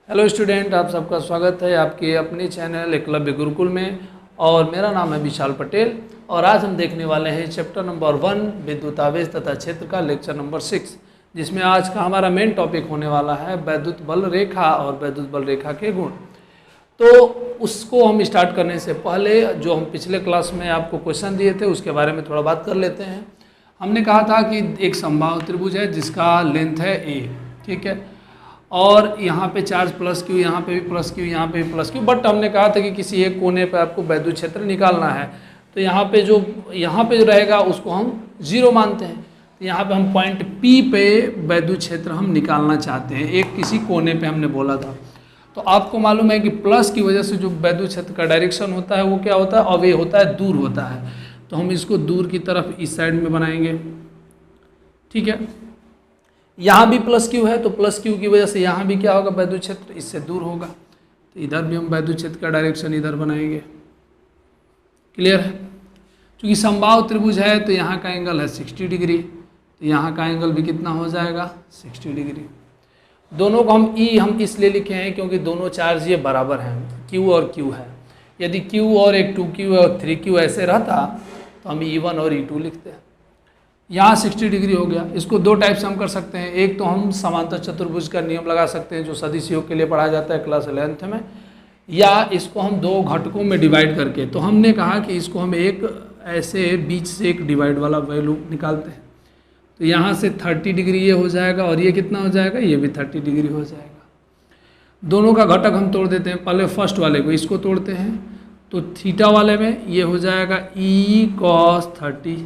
Hello student, आप सबका स्वागत है आपके अपने चैनल एकलव्य गुरुकुल में। और मेरा नाम है विशाल पटेल और आज हम देखने वाले हैं चैप्टर नंबर 1 विद्युत आवेश तथा क्षेत्र का लेक्चर नंबर 6, जिसमें आज का हमारा मेन टॉपिक होने वाला है वैद्युत बल रेखा और वैद्युत बल रेखा के गुण। तो उसको हम स्टार्ट करने से पहले जो हम पिछले क्लास में आपको क्वेश्चन दिए थे उसके बारे में थोड़ा बात कर लेते हैं। हमने कहा था कि एक समबाहु त्रिभुज है जिसका लेंथ है a, ठीक है, और यहाँ पे चार्ज प्लस क्यू, यहाँ पे भी प्लस क्यू, यहाँ पे भी प्लस क्यू, बट हमने कहा था कि किसी एक कोने पे आपको वैद्युत क्षेत्र निकालना है। तो यहाँ पे जो रहेगा उसको हम 0 मानते हैं। तो यहाँ पे हम पॉइंट P पे वैद्युत क्षेत्र हम निकालना चाहते हैं, एक किसी कोने पे हमने बोला था। तो आपको मालूम है कि प्लस की वजह से जो वैद्युत क्षेत्र का डायरेक्शन होता है वो क्या होता है, अवे होता है, दूर होता है। तो हम इसको दूर की तरफ इस साइड में बनाएंगे, ठीक है। यहाँ भी प्लस क्यू है तो प्लस क्यू की वजह से यहाँ भी क्या होगा, वैद्युत क्षेत्र इससे दूर होगा। तो इधर भी हम वैद्युत क्षेत्र का डायरेक्शन इधर बनाएंगे। क्लियर है? क्योंकि समबाहु त्रिभुज है तो यहाँ का एंगल है 60 डिग्री, तो यहाँ का एंगल भी कितना हो जाएगा, 60 डिग्री। दोनों को हम इसलिए लिखे हैं क्योंकि दोनों चार्ज ये बराबर हैं, Q और Q है। यदि Q और एक 2Q और 3Q ऐसे रहता तो हम E1 और E2 लिखते हैं। यहाँ 60 डिग्री हो गया। इसको दो टाइप से हम कर सकते हैं। एक तो हम समांतर चतुर्भुज का नियम लगा सकते हैं जो सदिश योग के लिए पढ़ाया जाता है क्लास 11th में, या इसको हम दो घटकों में डिवाइड करके। तो हमने कहा कि इसको हम एक ऐसे बीच से एक डिवाइड वाला वैल्यू निकालते हैं। तो यहाँ से 30 डिग्री ये हो जाएगा और ये कितना हो जाएगा, ये भी 30 डिग्री हो जाएगा। दोनों का घटक हम तोड़ देते हैं। पहले फर्स्ट वाले को इसको तोड़ते हैं तो थीटा वाले में ये हो जाएगा E cos 30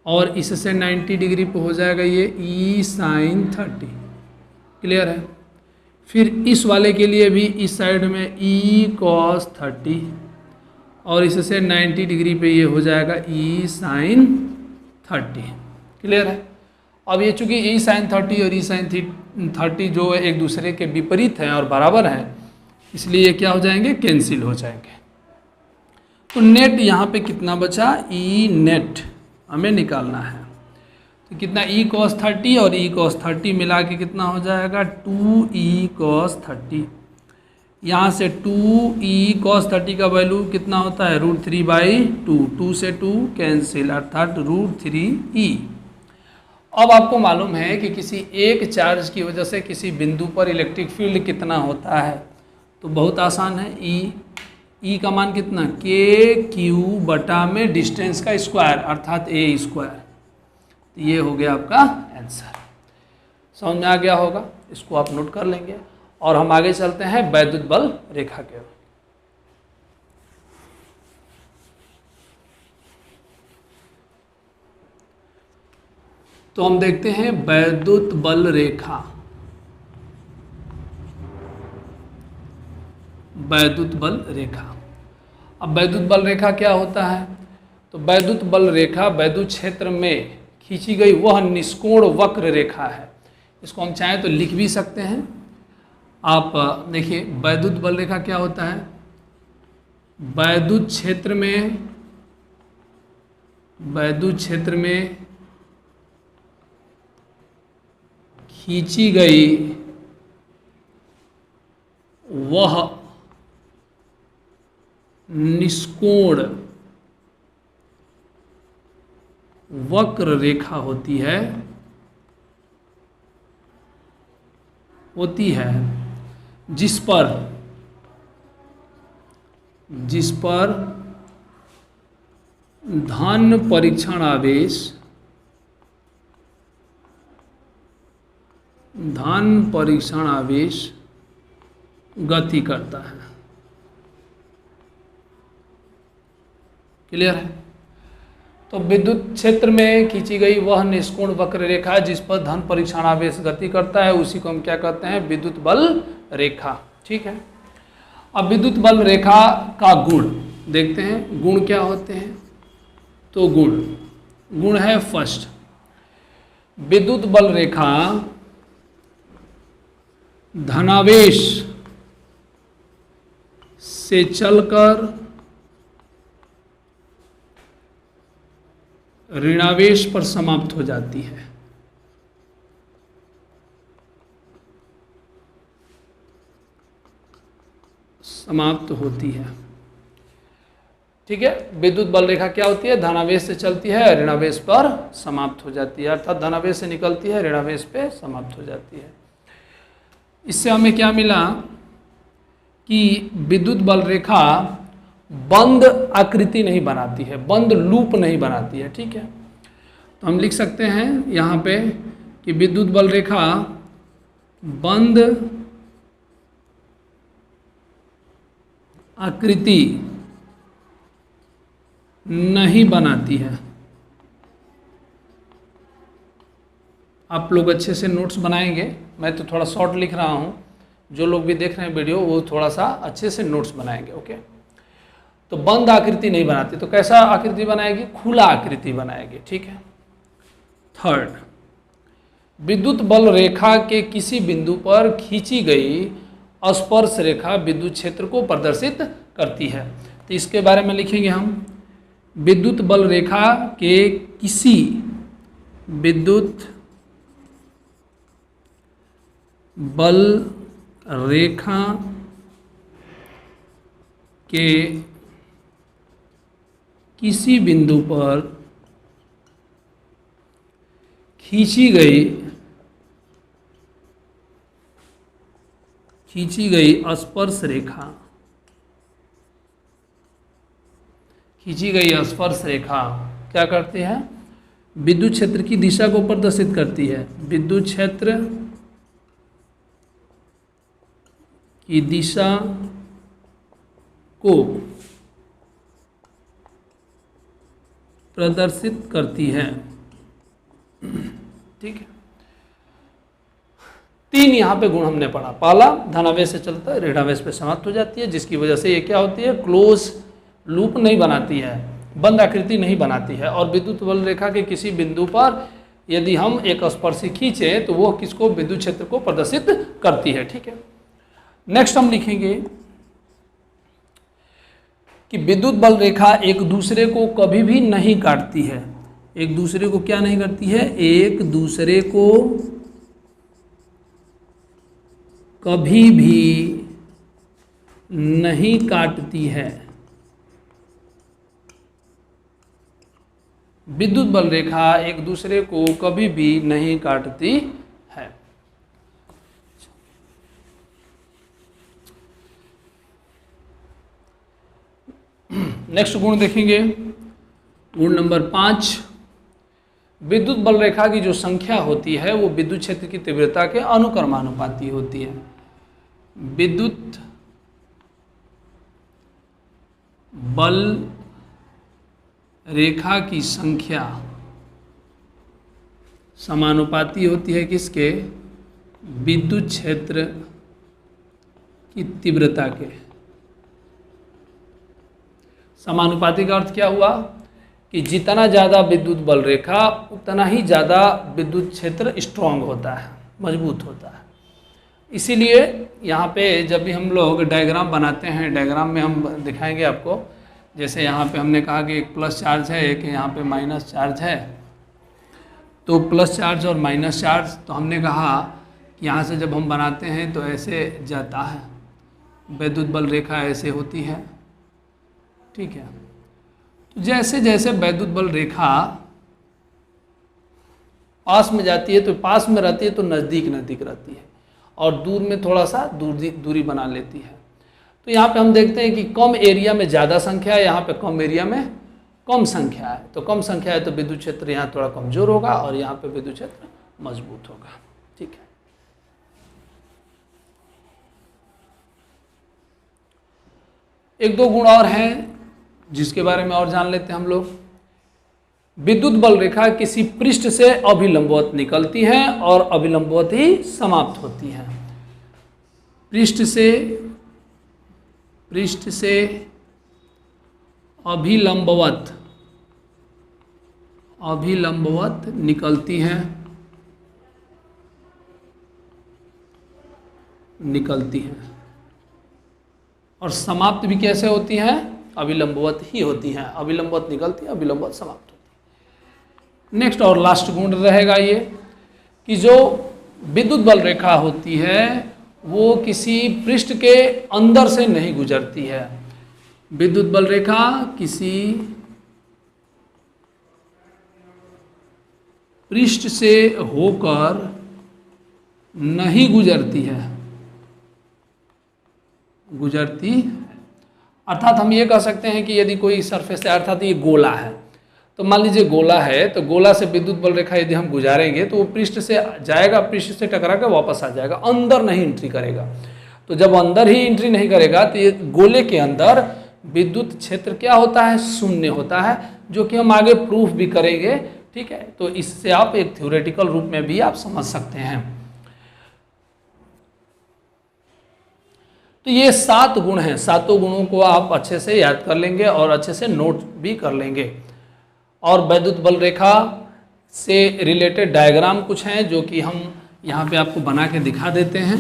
और इससे 90 डिग्री पे हो जाएगा ये E sin 30। क्लियर है? फिर इस वाले के लिए भी इस साइड में E cos 30 और इससे 90 डिग्री पे ये हो जाएगा E sin 30। क्लियर है? अब ये चूंकि E sin 30 और E sin 30 जो एक दूसरे के विपरीत हैं और बराबर हैं, इसलिए ये क्या हो जाएंगे, कैंसिल हो जाएंगे। तो नेट यहाँ पे कितना बचा, E नेट हमें निकालना है। तो कितना, E cos 30 और E cos 30 मिला के कितना हो जाएगा, 2E cos 30। यहाँ से 2E cos 30 का वैल्यू कितना होता है, √3/2। 2 से 2 कैंसिल अर्थात √3E। अब आपको मालूम है कि किसी एक चार्ज की वजह से किसी बिंदु पर इलेक्ट्रिक फील्ड कितना होता है। तो बहुत आसान है, E का मान कितना, KQ बटा में डिस्टेंस का स्क्वायर अर्थात A²। तो ये हो गया आपका आंसर। समझ में आ गया होगा, इसको आप नोट कर लेंगे। और हम आगे चलते हैं वैद्युत बल रेखा के। तो हम देखते हैं वैद्युत बल रेखा। वैद्युत बल रेखा। अब वैद्युत बल रेखा क्या होता है, तो वैद्युत बल रेखा वैद्युत क्षेत्र में खींची गई वह निष्कोण वक्र रेखा है। इसको हम चाहें तो लिख भी सकते हैं। आप देखिए वैद्युत बल रेखा क्या होता है, वैद्युत क्षेत्र में खींची गई वह निष्कोण वक्र रेखा होती है जिस पर धन परीक्षण आवेश गति करता है। क्लियर है? तो विद्युत क्षेत्र में खींची गई वह निष्कोण वक्र रेखा जिस पर धन परीक्षण आवेश गति करता है, उसी को हम क्या कहते हैं, विद्युत बल रेखा। ठीक है। अब विद्युत बल रेखा का गुण देखते हैं, गुण क्या होते हैं। तो गुण है फर्स्ट, विद्युत बल रेखा धनावेश से चलकर ऋणावेश पर समाप्त हो जाती है। समाप्त होती है। ठीक है, विद्युत बल रेखा क्या होती है? धनावेश से चलती है, ऋणावेश पर समाप्त हो जाती है, अर्थात धनावेश से निकलती है, ऋणावेश पे समाप्त हो जाती है। इससे हमें क्या मिला कि विद्युत बल रेखा बंद आकृति नहीं बनाती है, बंद लूप नहीं बनाती है। ठीक है, तो हम लिख सकते हैं यहाँ पे कि विद्युत बल रेखा बंद आकृति नहीं बनाती है। आप लोग अच्छे से नोट्स बनाएंगे, मैं तो थोड़ा शॉर्ट लिख रहा हूँ, जो लोग भी देख रहे हैं वीडियो वो थोड़ा सा अच्छे से नोट्स बनाएंगे। ओके, तो बंद आकृति नहीं बनाती, तो कैसा आकृति बनाएगी? खुला आकृति बनाएगी। ठीक है। थर्ड, विद्युत बल रेखा के किसी बिंदु पर खींची गई स्पर्श रेखा विद्युत क्षेत्र को प्रदर्शित करती है। तो इसके बारे में लिखेंगे हम, विद्युत बल रेखा के किसी विद्युत बल रेखा के किसी बिंदु पर खींची गई स्पर्श रेखा, खींची गई स्पर्श रेखा क्या करती है? विद्युत क्षेत्र की दिशा को प्रदर्शित करती है। विद्युत क्षेत्र की दिशा को प्रदर्शित करती है। ठीक है, 3 यहाँ पे गुण हमने पढ़ा। पहला, धनावेश से चलता है, ऋणावेश पे समाप्त हो जाती है, जिसकी वजह से ये क्या होती है? क्लोज लूप नहीं बनाती है, बंद आकृति नहीं बनाती है। और विद्युत बल रेखा के किसी बिंदु पर यदि हम एक स्पर्शी खींचे तो वो किसको? विद्युत क्षेत्र को प्रदर्शित करती है। ठीक है, नेक्स्ट हम लिखेंगे कि विद्युत बल रेखा एक दूसरे को कभी भी नहीं काटती है। एक दूसरे को क्या नहीं करती है? एक दूसरे को कभी भी नहीं काटती है। विद्युत बल रेखा एक दूसरे को कभी भी नहीं काटती है। नेक्स्ट गुण देखेंगे, गुण नंबर 5। विद्युत बल रेखा की जो संख्या होती है वो विद्युत क्षेत्र की तीव्रता के अनुक्रमानुपाती होती है। विद्युत बल रेखा की संख्या समानुपाती होती है किसके? विद्युत क्षेत्र की तीव्रता के। समानुपाती का अर्थ क्या हुआ कि जितना ज़्यादा विद्युत बल रेखा उतना ही ज़्यादा विद्युत क्षेत्र स्ट्रांग होता है, मजबूत होता है। इसीलिए यहाँ पे जब भी हम लोग डायग्राम बनाते हैं, डायग्राम में हम दिखाएंगे आपको, जैसे यहाँ पे हमने कहा कि एक प्लस चार्ज है, एक यहाँ पे माइनस चार्ज है, तो प्लस चार्ज और माइनस चार्ज, तो हमने कहा कि यहाँ से जब हम बनाते हैं तो ऐसे जाता है, विद्युत बल रेखा ऐसे होती है। ठीक है, तो जैसे जैसे विद्युत बल रेखा पास में जाती है तो पास में रहती है तो नज़दीक नज़दीक रहती है, और दूर में थोड़ा सा दूरी बना लेती है। तो यहाँ पे हम देखते हैं कि कम एरिया में ज़्यादा संख्या है, यहाँ पे कम एरिया में कम संख्या है। तो कम संख्या है तो विद्युत क्षेत्र यहाँ थोड़ा कमज़ोर होगा और यहाँ पे विद्युत क्षेत्र मजबूत होगा। ठीक है, एक दो गुण और हैं जिसके बारे में और जान लेते हैं हम लोग। विद्युत बल रेखा किसी पृष्ठ से अभिलंबवत निकलती है और अभिलंबवत ही समाप्त होती है। पृष्ठ से अभिलंबवत निकलती है और समाप्त भी कैसे होती हैं? अभिलंबवत ही होती हैं। अभिलंबवत निकलती है, अभिलंबवत समाप्त होती है। नेक्स्ट और लास्ट गुण रहेगा ये कि जो विद्युत बल रेखा होती है वो किसी पृष्ठ के अंदर से नहीं गुजरती है। विद्युत बल रेखा किसी पृष्ठ से होकर नहीं गुजरती है, अर्थात हम ये कह सकते हैं कि यदि कोई सरफेस है, अर्थात ये गोला है, तो मान लीजिए गोला है, तो गोला से विद्युत बल रेखा यदि हम गुजारेंगे तो वो पृष्ठ से जाएगा, पृष्ठ से टकरा कर वापस आ जाएगा, अंदर नहीं एंट्री करेगा। तो जब अंदर ही एंट्री नहीं करेगा तो ये गोले के अंदर विद्युत क्षेत्र क्या होता है, शून्य होता है, जो कि हम आगे प्रूफ भी करेंगे। ठीक है, तो इससे आप एक थ्योरेटिकल रूप में भी आप समझ सकते हैं। तो ये 7 गुण हैं, 7 गुणों को आप अच्छे से याद कर लेंगे और अच्छे से नोट भी कर लेंगे। और वैद्युत बल रेखा से रिलेटेड डायग्राम कुछ हैं जो कि हम यहाँ पे आपको बना के दिखा देते हैं।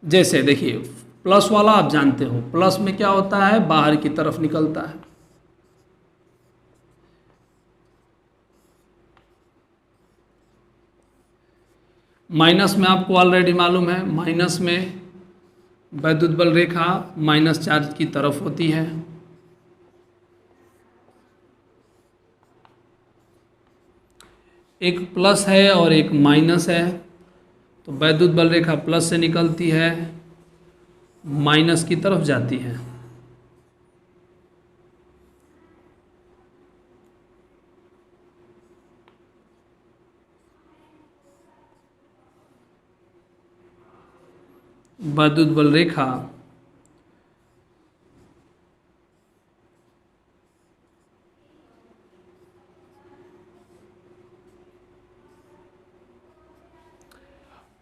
जैसे देखिए, प्लस वाला आप जानते हो, प्लस में क्या होता है, बाहर की तरफ निकलता है। माइनस में आपको ऑलरेडी मालूम है, माइनस में वैद्युत बल रेखा माइनस चार्ज की तरफ होती है। एक प्लस है और एक माइनस है, तो वैद्युत बल रेखा प्लस से निकलती है, माइनस की तरफ जाती है। वैद्युत बल रेखा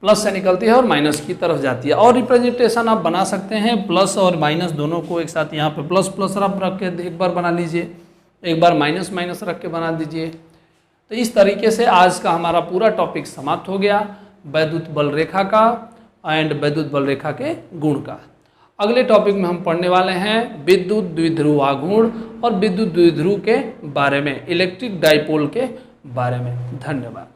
प्लस से निकलती है और माइनस की तरफ जाती है। और रिप्रेजेंटेशन आप बना सकते हैं, प्लस और माइनस दोनों को एक साथ, यहाँ पे प्लस प्लस आप रख के एक बार बना लीजिए, एक बार माइनस माइनस रख के बना दीजिए। तो इस तरीके से आज का हमारा पूरा टॉपिक समाप्त हो गया, वैद्युत बल रेखा का एंड वैद्युत बल रेखा के गुण का। अगले टॉपिक में हम पढ़ने वाले हैं विद्युत द्विध्रुव आघूर्ण और विद्युत द्विध्रुव के बारे में, इलेक्ट्रिक डाइपोल के बारे में। धन्यवाद।